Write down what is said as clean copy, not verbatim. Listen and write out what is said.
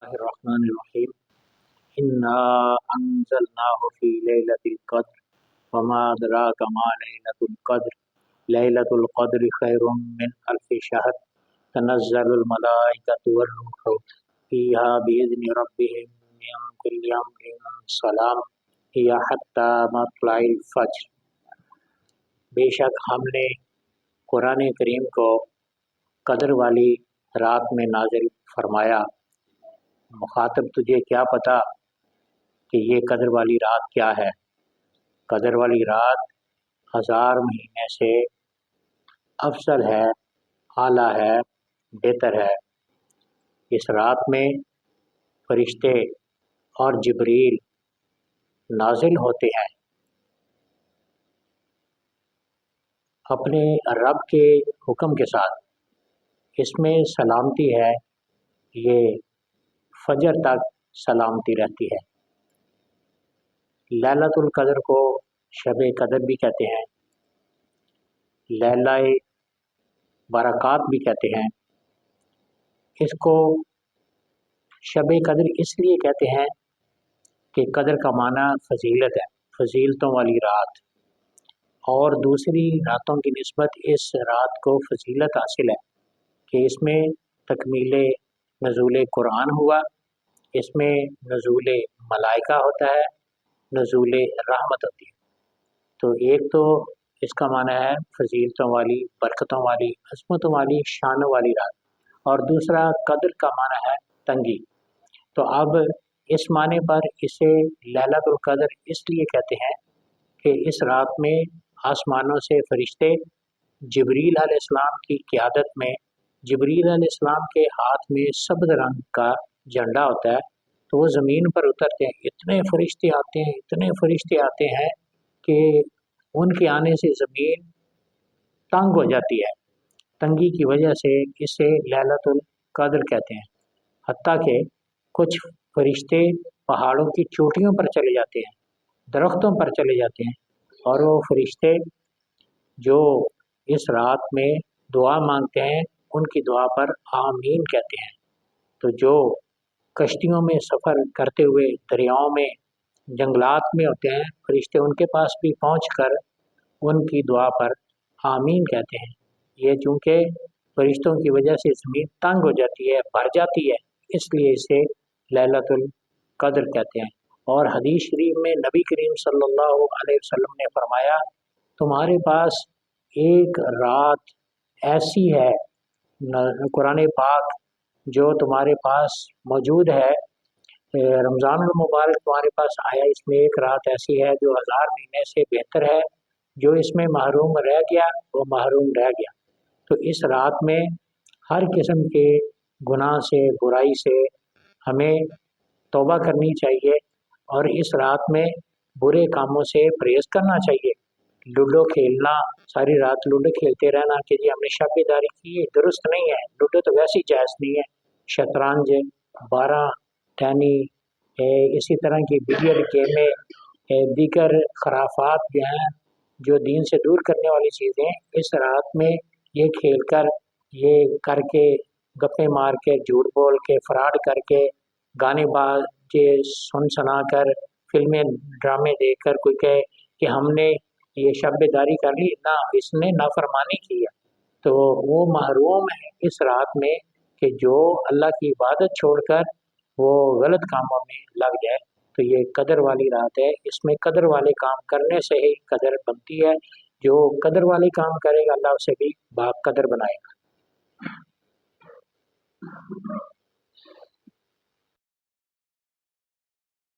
الرحمن الرحیم انا انزلناه فی لیلۃ القدر وما ادراک ما لیلۃ القدر لیلۃ القدر خیر من الف شہر تنزل الملائکۃ والروح فیہا بإذن ربہم من کل امر سلام ہی حتی مطلع الفجر۔ بے شک ہم نے قرآن کریم کو قدر والی رات میں نازل فرمایا۔ مخاطب تجھے کیا پتا کہ یہ قدر والی رات کیا ہے؟ قدر والی رات 1000 مہینے سے افضل ہے، اعلیٰ ہے، بہتر ہے۔ اس رات میں فرشتے اور جبریل نازل ہوتے ہیں اپنے رب کے حکم کے ساتھ۔ اس میں سلامتی ہے، یہ فجر تک سلامتی رہتی ہے۔ لیلۃ القدر کو شب قدر بھی کہتے ہیں، لیلہ برکات بھی کہتے ہیں۔ اس کو شب قدر اس لیے کہتے ہیں کہ قدر کا معنی فضیلت ہے، فضیلتوں والی رات، اور دوسری راتوں کی نسبت اس رات کو فضیلت حاصل ہے کہ اس میں تکمیل نزول قرآن ہوا، اس میں نزول ملائکہ ہوتا ہے، نزول رحمت ہوتی ہے۔ تو ایک تو اس کا معنی ہے فضیلتوں والی، برکتوں والی، عظمتوں والی، شانوں والی رات، اور دوسرا قدر کا معنی ہے تنگی۔ تو اب اس معنی پر اسے لیلۃ القدر اس لیے کہتے ہیں کہ اس رات میں آسمانوں سے فرشتے جبریل علیہ السلام کی قیادت میں، جبریل علیہ السلام کے ہاتھ میں سبز رنگ کا جھنڈا ہوتا ہے، تو وہ زمین پر اترتے ہیں۔ اتنے فرشتے آتے ہیں، اتنے فرشتے آتے ہیں کہ ان کے آنے سے زمین تنگ ہو جاتی ہے۔ تنگی کی وجہ سے اسے لیلۃ القدر کہتے ہیں۔ حتیٰ کہ کچھ فرشتے پہاڑوں کی چوٹیوں پر چلے جاتے ہیں، درختوں پر چلے جاتے ہیں، اور وہ فرشتے جو اس رات میں دعا مانگتے ہیں ان کی دعا پر آمین کہتے ہیں۔ تو جو کشتیوں میں سفر کرتے ہوئے دریاؤں میں، جنگلات میں ہوتے ہیں، فرشتے ان کے پاس بھی پہنچ کر ان کی دعا پر آمین کہتے ہیں۔ یہ چونکہ فرشتوں کی وجہ سے زمین تنگ ہو جاتی ہے، بھر جاتی ہے، اس لیے اسے لیلۃ القدر کہتے ہیں۔ اور حدیث شریف میں نبی کریم صلی اللہ علیہ وسلم نے فرمایا، تمہارے پاس ایک رات ایسی ہے قرآن پاک جو تمہارے پاس موجود ہے، رمضان المبارک تمہارے پاس آیا، اس میں ایک رات ایسی ہے جو 1000 مہینے سے بہتر ہے، جو اس میں محروم رہ گیا وہ محروم رہ گیا۔ تو اس رات میں ہر قسم کے گناہ سے، برائی سے ہمیں توبہ کرنی چاہیے، اور اس رات میں برے کاموں سے پرہیز کرنا چاہیے۔ لوڈو کھیلنا، ساری رات لوڈو کھیلتے رہنا کہ جی ہم نے شب بیداری کی، یہ درست نہیں ہے۔ لوڈو تو ویسے ہی جائز نہیں ہے۔ شطرنج، 12 ٹینی، اسی طرح کی بلیئرڈ گیمیں، دیگر خرافات جو ہیں جو دین سے دور کرنے والی چیزیں، اس رات میں یہ کھیل کر، یہ کر کے، گپے مار کے، جھوٹ بول کے، فراڈ کر کے، گانے باجے سن سنا کر، فلمیں ڈرامے دیکھ کر کوئی کہے کہ ہم نے یہ شب بیداری کر لی، نہ، اس نے نافرمانی کی ہے، تو وہ محروم ہے اس رات میں کہ جو اللہ کی عبادت چھوڑ کر وہ غلط کاموں میں لگ جائے۔ تو یہ قدر والی رات ہے، اس میں قدر والے کام کرنے سے ہی قدر بنتی ہے۔ جو قدر والے کام کرے گا اللہ اسے بھی با قدر بنائے گا۔